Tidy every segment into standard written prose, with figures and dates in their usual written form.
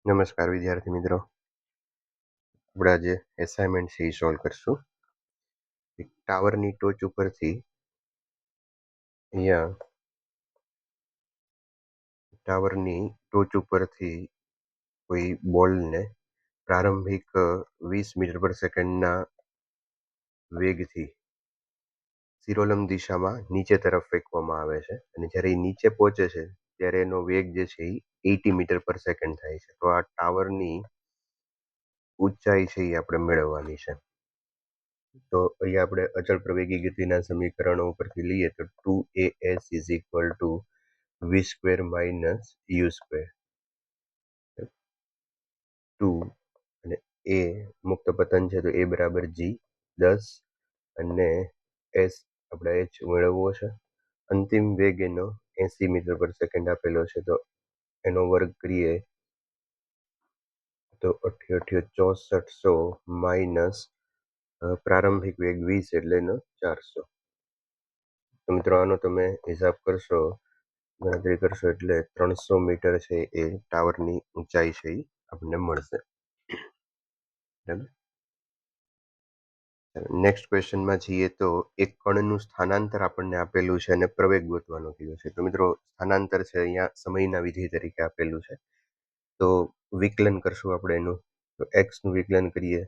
નમસ્કાર વિદ્યાર્થી મિત્રો. આપણે આજે એસાઇનમેન્ટ છે એ સોલ્વ કરશું. એક ટાવરની ટોચ ઉપરથી અહીંયા ટાવરની ટોચ ઉપરથી કોઈ બોલને પ્રારંભિક 20 મીટર પર સેકન્ડના વેગથી શિરોલંબ દિશામાં નીચે તરફ ફેંકવામાં આવે છે અને જ્યારે એ નીચે પહોંચે છે ત્યારે એનો વેગ જે છે એ 80 મીટર પર સેકન્ડ થાય છે. તો આ ટાવરની ઊંચાઈ છે એ આપણે મેળવવાની છે. તો અહીંયા આપણે અચળ પ્રવેગી ગતિના સમીકરણો ઉપરથી લઈએ તો 2as is equal to v square minus u square. 2 અને એ મુક્ત પતન છે તો એ બરાબર જી 10 અને એસ આપણે એચ મેળવવો છે. અંતિમ વેગ એનો 80 મીટર પર સેકન્ડ આપેલો છે તો એનો વર્ગ કરીએ તો 68,6400 માઇનસ પ્રારંભિક વેગ 20 એટલે એનો 400. તો મિત્રો આનો તમે હિસાબ કરશો, ગણતરી કરશો એટલે 300 મીટર છે એ ટાવરની ઊંચાઈ છે એ આપણને મળશે. બરાબર. નેક્સ્ટ ક્વેશ્ચનમાં છીએ તો એક કણનું સ્થાનાંતર આપણને આપેલું છે અને પ્રવેગ ગોતવાનો કીધો છે. તો મિત્રો સ્થાનાંતર છે અહીંયા સમયના વિધેય તરીકે આપેલું છે. તો વિકલન કરશું આપણે એનું. તો એક્સનું વિકલન કરીએ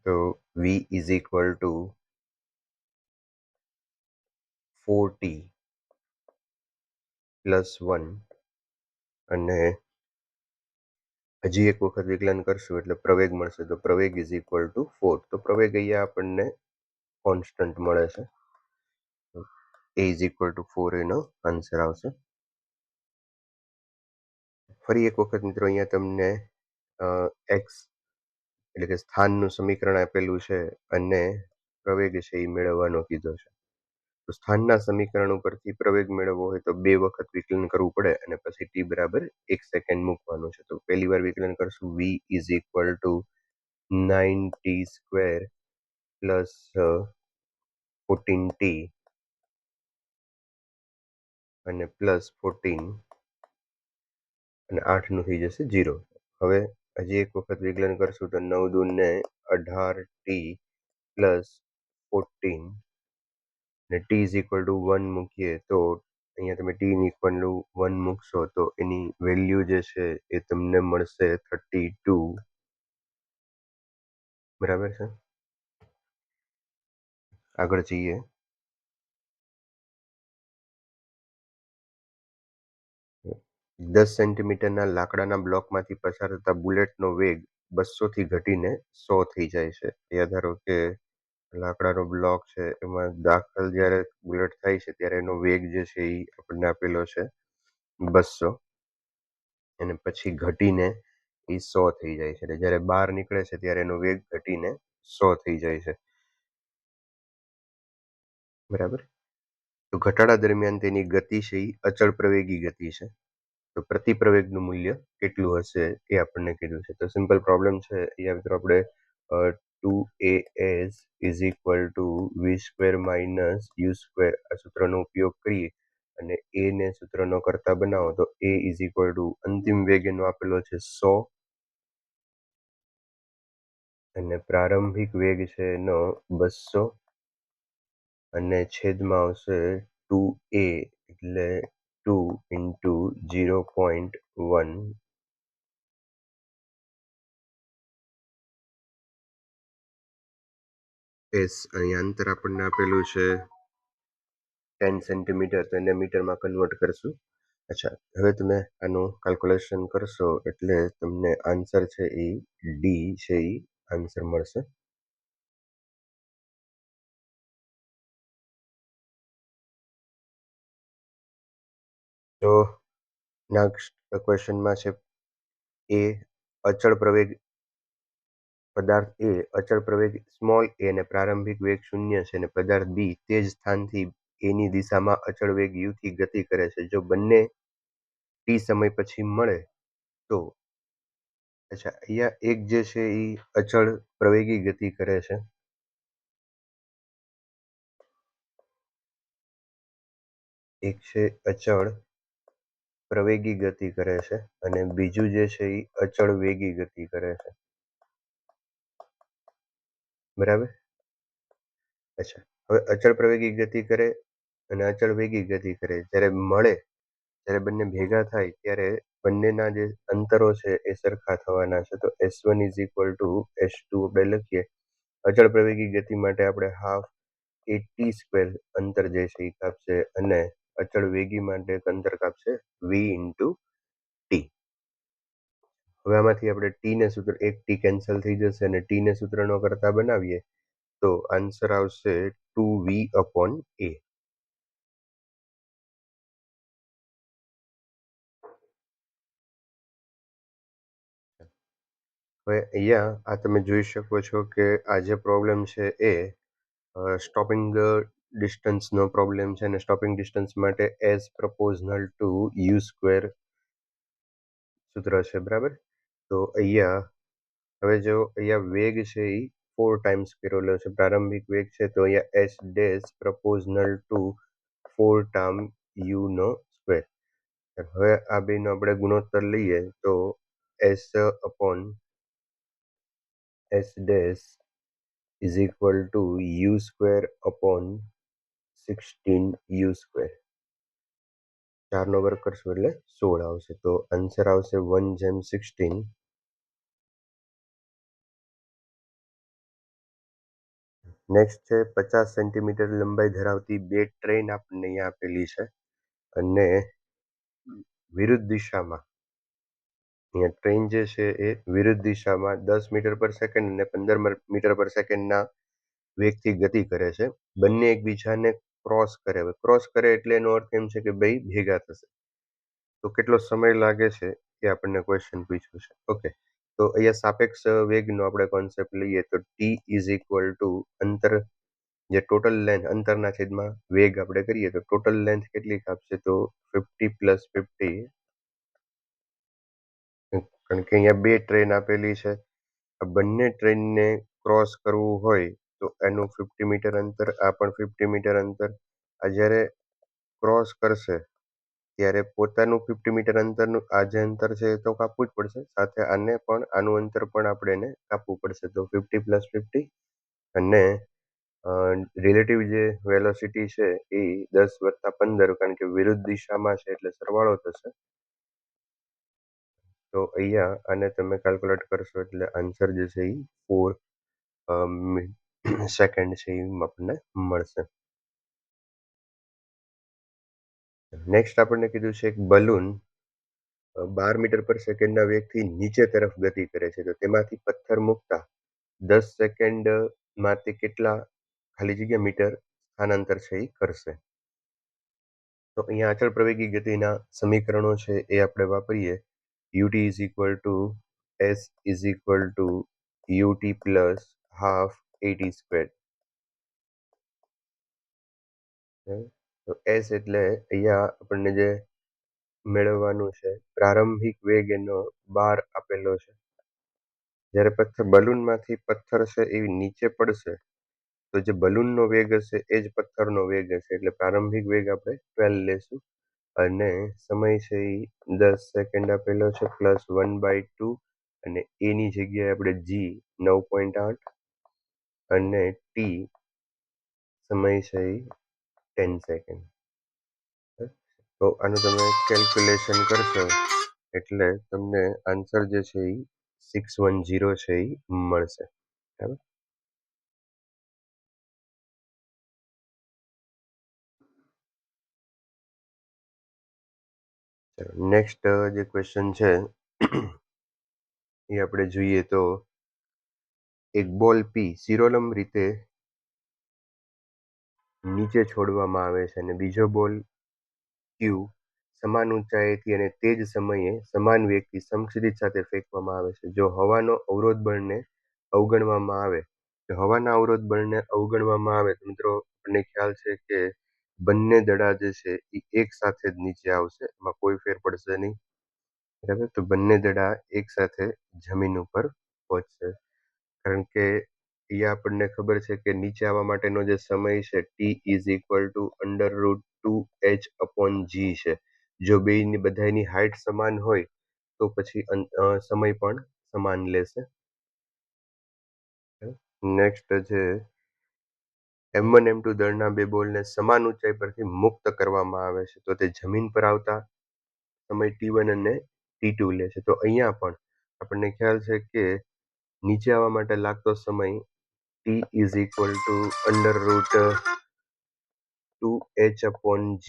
તો v is equal two 4t plus 1 અને હજી એક વખત વિકલન કરશું એટલે પ્રવેગ મળશે. તો પ્રવેગ ઇઝ ઇક્વલ ટુ 4. તો પ્રવેગ અહીંયા આપણને કોન્સ્ટન્ટ મળે છે. એ ઇઝ ઇક્વલ ટુ 4 એનો આન્સર આવશે. ફરી એક વખત મિત્રો અહીંયા તમને એક્સ એટલે કે સ્થાનનું સમીકરણ આપેલું છે અને પ્રવેગ છે એ મેળવવાનો કીધો છે. તો સ્થાનના સમીકરણ ઉપરથી પ્રવેગ મેળવવો હોય તો 2 વખત વિકલન કરવું પડે અને પછી t બરાબર 1 સેકન્ડ મૂકવાનું છે. તો પહેલી વાર વિકલન કરશું v is equal two 9t square plus 14t અને પ્લસ 14 અને 8નું થઈ જશે 0. હવે હજી એક વખત વિકલન કરશું તો 9 દૂ ને 18t પ્લસ 14 અને t ઇઝ ઇક્વલ ટુ 1 મૂકીએ તો અહીંયા તમે t ઇક્વલ ટુ 1 મૂકશો તો એની વેલ્યુ જે છે એ તમને મળશે 32. બરાબર છે. આગળ જઈએ. દસ સેન્ટીમીટરના લાકડાના બ્લોકમાંથી પસાર થતા બુલેટનો વેગ 200 થી ઘટીને 100 થઈ જાય છે. યાદ ધારો કે લાકડાનો બ્લોક છે એમાં દાખલ જ્યારે બુલેટ થાય છે ત્યારે એનો વેગ જે છે એ આપણને આપેલો છે 200 અને પછી ઘટીને એ 100 થઈ જાય છે. એટલે જ્યારે બહાર નીકળે છે ત્યારે એનો વેગ ઘટીને 100 થઈ જાય છે. બરાબર. તો ઘટાડા દરમિયાન તેની ગતિ છે એ અચળ પ્રવેગી ગતિ છે. તો પ્રતિ પ્રવેગનું મૂલ્ય કેટલું હશે એ આપણને કીધું છે. તો સિમ્પલ પ્રોબ્લેમ છે અહીંયા મિત્રો આપણે 2as is equal to v square minus u square આ સૂત્રનો ઉપયોગ કરીએ અને એ ને સૂત્રનો કરતા બનાવો તો a ઇઝ ઇક્વલ ટુ અંતિમ વેગ એનો આપેલો છે 100 અને પ્રારંભિક વેગ છે એનો 200 અને છેદમાં આવશે 2a એટલે 2 ઇન્ટુ 0.1 એસ. અહીં અંતર આપણને આપેલું છે 10 સેન્ટીમીટર તો એને મીટરમાં કન્વર્ટ કરશું. અચ્છા, હવે તમે આનું કેલ્ક્યુલેશન કરશો એટલે તમને આન્સર છે એ ડી છે એ આન્સર મળશે. તો નેક્સ્ટ ક્વેશ્ચનમાં છે એ અચળ પ્રવેગ પદાર્થ એ અચળ પ્રવેગ સ્મોલ એ અને પ્રારંભિક વેગ 0 છે અને પદાર્થ બી તે જ સ્થાનથી એની દિશામાં અચળ વેગ યુથી ગતિ કરે છે. જો બંને ટી સમય પછી મળે તો અચ્છા અહીંયા એક જે છે એ અચળ પ્રવેગી ગતિ કરે છે એક છે અચળ પ્રવેગી ગતિ કરે છે અને બીજું જે છે એ અચળ વેગી ગતિ કરે છે. બરાબર. અચ્છા, હવે અચળ પ્રવેગી ગતિ કરે અને અચળ વેગી ગતિ કરે જ્યારે મળે, જ્યારે બંને ભેગા થાય ત્યારે બંનેના જે અંતરો છે એ સરખા થવાના છે. તો s1 is equal two s2 આપણે લખીએ. અચળ પ્રવેગી ગતિ માટે આપણે હાફ એ ટી સ્ક્વેર અંતર જે છે એ કાપશે અને અચળ વેગી માટે એક અંતર કાપશે v ઇન્ટુ ટી. હવે આમાંથી આપણે ટી ને સૂત્ર એક ટી કેન્સલ થઈ જશે અને ટી ને સૂત્રનો કરતા બનાવીએ તો આન્સર આવશે 2v/a. હવે અહીંયા આ તમે જોઈ શકો છો કે આ જે પ્રોબ્લેમ છે એ સ્ટોપિંગ ડિસ્ટન્સનો પ્રોબ્લેમ છે અને સ્ટોપિંગ ડિસ્ટન્સ માટે એઝ પ્રપોઝનલ ટુ યુ સ્ક્વેર સૂત્ર છે. બરાબર. તો અહીંયા હવે જો અહીંયા વેગ છે એ 4 ટાઈમ્સ કરેલો છે, પ્રારંભિક વેગ છે, તો અહીંયા S dash proportional to 4 time U નો સ્ક્વેર. હવે આ બેનો આપણે ગુણોત્તર લઈએ તો S upon S dash is equal to U square upon 16 U square. 4નો વર્ગ કરશું એટલે 16 આવશે. તો આન્સર આવશે 1/16. નેક્સ્ટ છે 50 સેન્ટીમીટર લંબાઈ ધરાવતી બે ટ્રેન આપણને અહીંયા આપેલી છે અને વિરુદ્ધ દિશામાં અહીંયા ટ્રેન જે છે એ વિરુદ્ધ દિશામાં 10 મીટર પર સેકન્ડ અને 15 મીટર પર સેકન્ડના વેગથી ગતિ કરે છે. બંને એકબીજાને ક્રોસ કરે. ક્રોસ કરે એટલે એનો અર્થ એમ છે કે બે ભેગા થશે. તો કેટલો સમય લાગે છે એ આપણને ક્વેશ્ચન પૂછ્યું છે. ઓકે, તો અહીંયા સાપેક્ષ વેગનો આપણે કોન્સેપ્ટ લઈએ તો ટી ઇઝ ઇક્વલ ટુ અંતર જે ટોટલ લેન્થ અંતરના છેદમાં વેગ આપણે કરીએ તો ટોટલ લેન્થ કેટલી આપશે તો 50 પ્લસ 50, કારણ કે અહીંયા બે ટ્રેન આપેલી છે. આ બંને ટ્રેનને ક્રોસ કરવું હોય તો એનું 50 મીટર અંતર, આ પણ 50 મીટર અંતર. આ જ્યારે ક્રોસ કરશે ત્યારે પોતાનું 50 મીટર અંતરનું આ જે અંતર છે એ તો કાપવું જ પડશે, સાથે આને પણ આનું અંતર પણ આપણે એને કાપવું પડશે. તો 50 પ્લસ 50 અને રિલેટિવ જે વેલોસિટી છે એ 10 વત્તા 15, કારણ કે વિરુદ્ધ દિશામાં છે એટલે સરવાળો થશે. તો અહીંયા આને તમે કેલ્ક્યુલેટ કરશો એટલે આન્સર જે છે એ 4 સેકન્ડ છે એ આપણને મળશે. નેક્સ્ટ આપણને કીધું છે એક બલૂન 12 મીટર પર સેકન્ડના વેગથી નીચે તરફ ગતિ કરે છે. તો તેમાંથી પથ્થર મૂકતા 10 સેકન્ડમાં તે કેટલા ખાલી જગ્યા મીટર સ્થાનાંતર છે એ કરશે. તો અહીંયા અચળ પ્રવેગી ગતિના સમીકરણો છે એ આપણે વાપરીએ. ut is equal two s is equal two ut plus half at square. તો s એટલે અહીંયા આપણને જે મેળવવાનું છે પ્રારંભિક વેગ એનો 12 આપેલો છે. જ્યારે બલૂનમાંથી પથ્થર છે એ નીચે પડશે તો જે બલૂનનો વેગ હશે એ જ પથ્થરનો વેગ હશે, એટલે પ્રારંભિક વેગ આપણે 12 લેશું અને સમય છે એ 10 સેકન્ડ આપેલો છે પ્લસ 1/2 અને એની જગ્યાએ આપણે જી 9.8 અને ટી સમય છે એ 10 સેકન્ડ. તો આનું તમે કેલ્ક્યુલેશન કરશો એટલે તમને આન્સર જે છે એ 610 છે એ મળશે. બરાબર. નેક્સ્ટ જે ક્વેશ્ચન છે એ આપણે જોઈએ તો એક બોલ પી શિરોલંબ રીતે નીચે છોડવામાં આવે છે અને બીજો બોલ ક્યુ સમાન ઊંચાઈથી અને તે જ સમયે સમાન વેગથી સમક્ષિતિજ સાથે ફેંકવામાં આવે છે. જો હવાનો અવરોધ બળને અવગણવામાં આવે તો મિત્રો આપણને ખ્યાલ છે કે બંને દડા જે છે એ એક સાથે જ નીચે આવશે, એમાં કોઈ ફેર પડશે નહીં. બરાબર. તો બંને દડા એક સાથે જમીન ઉપર પહોંચશે, કારણ કે અહીંયા આપણને ખબર છે કે નીચે આવવા માટેનો જે સમય છે T is equal two √2h/g છે. જો બેયની બધાયની હાઈટ સમાન હોય તો પછી સમય પણ સમાન લેશે. નેક્સ્ટ છે M1 M2 દળના બે બોલને સમાન ઊંચાઈ પરથી મુક્ત કરવામાં આવે છે તો તે જમીન પર આવતા સમય T1 અને T2 લે છે. તો અહીંયા પણ આપણને ખ્યાલ છે કે નીચે આવવા માટે લાગતો સમય T is equal two √2h/g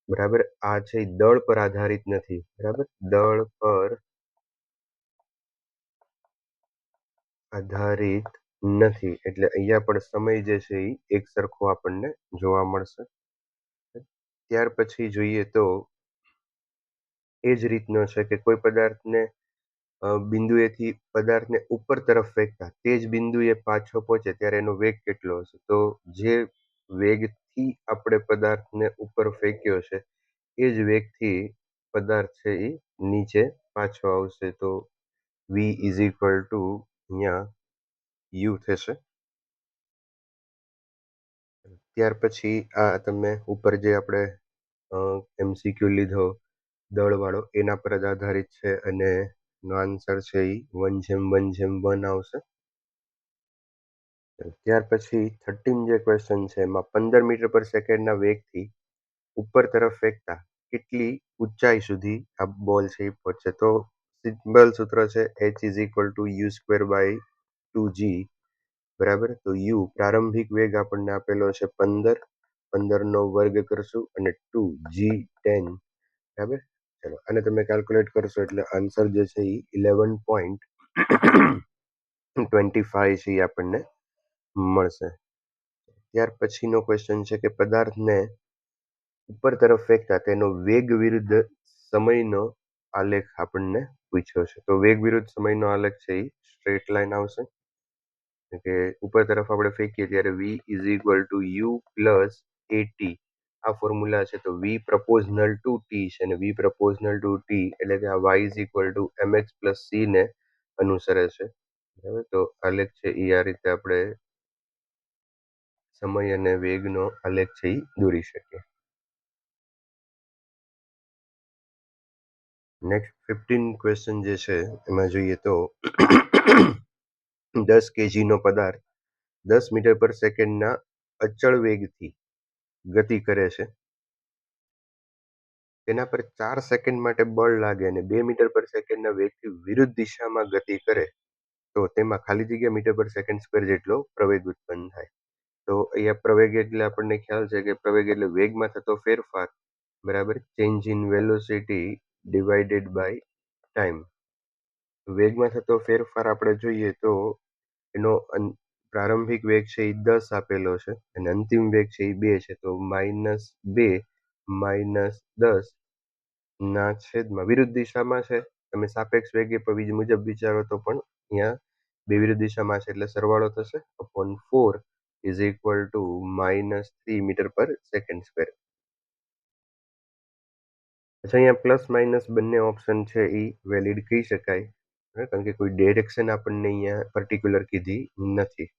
બરાબર. આ છે દળ પર આધારિત નથી, બરાબર, દળ પર આધારિત નથી એટલે અહીંયા પણ સમય જે છે એ એક સરખો આપણને જોવા મળશે. ત્યાર પછી જોઈએ તો એ જ રીતનો છે કે કોઈ પદાર્થને બિંદુએથી પદાર્થને ઉપર તરફ ફેંકતા તે જ બિંદુએ પાછો પહોંચે ત્યારે એનો વેગ કેટલો હશે? તો જે વેગથી આપણે પદાર્થને ઉપર ફેંક્યો છે એ જ વેગથી પદાર્થ છે એ નીચે પાછો આવશે. તો v ઇઝ ઇક્વલ ટુ અહીંયા u થશે. ત્યાર પછી આ તમે ઉપર જે આપણે MCQ લીધો દળવાળો એના પર જ આધારિત છે અને નો આન્સર છે એ 1:1:1 આવશે. ત્યાર પછી 13 જે ક્વેશ્ચન છે એમાં 15 મીટર પર સેકન્ડના વેગથી ઉપર તરફ ફેંકતા કેટલી ઊંચાઈ સુધી આ બોલ છે એ પહોંચે? તો સિમ્પલ સૂત્ર છે h is equal two u²/2g બરાબર. તો u પ્રારંભિક વેગ આપણને આપેલો છે 15નો વર્ગ કરશું અને 2 g 10 બરાબર. ચલો અને તમે કેલ્ક્યુલેટ કરશો એટલે આન્સર જે છે એ 11.25 છે એ આપણને મળશે. ત્યાર પછીનો ક્વેશ્ચન છે કે પદાર્થને ઉપર તરફ ફેંકતા તેનો વેગ વિરુદ્ધ સમયનો આલેખ આપણને પૂછ્યો છે. તો વેગ વિરુદ્ધ સમયનો આલેખ છે એ સ્ટ્રેટ લાઈન આવશે કે ઉપર તરફ આપણે ફેંકીએ ત્યારે v is equal two u plus at આ ફોર્મ્યુલા છે. તો v પ્રપોઝનલ ટુ t છે અને v પ્રપોઝનલ ટુ t એટલે કે આ y is equal two mx plus c ને અનુસરે છે, બરાબર. તો આલેખ છે એ આ રીતે આપણે સમય અને વેગનો આલેખ છે એ દોરી શકીએ. નેક્સ્ટ 15 ક્વેશ્ચન જે છે એમાં જોઈએ તો 10 kg નો પદાર્થ 10 મીટર પર સેકન્ડના અચળ વેગથી ગતિ કરે છે. તેના પર 4 સેકન્ડ માટે બળ લાગે અને 2 મીટર પર સેકન્ડના વેગથી વિરુદ્ધ દિશામાં ગતિ કરે તો તેમાં ખાલી જગ્યા મીટર પર સેકન્ડ સ્ક્વેર જેટલો પ્રવેગ ઉત્પન્ન થાય. તો અહીંયા પ્રવેગ એટલે આપણને ખ્યાલ છે કે પ્રવેગ એટલે વેગમાં થતો ફેરફાર, બરાબર, change in velocity divided by time. વેગમાં થતો ફેરફાર આપણે જોઈએ તો એનો પ્રારંભિક વેગ છે એ 10 આપેલો છે અને અંતિમ વેગ છે એ 2 છે. તો -2 -10 ના છેદમાં વિરુદ્ધ દિશામાં છે. તમે સાપેક્ષ વેગે બીજ મુજબ વિચારો તો પણ અહીંયા બે વિરુદ્ધ દિશામાં છે એટલે સરવાળો થશે upon 4 is equal to -3 metre per second square. અચ્છા, અહીંયા પ્લસ માઇનસ બંને ઓપ્શન છે એ વેલિડ કહી શકાય કારણ કે કોઈ ડિરેક્શન આપણને અહીંયા પર્ટિક્યુલર કીધી નથી.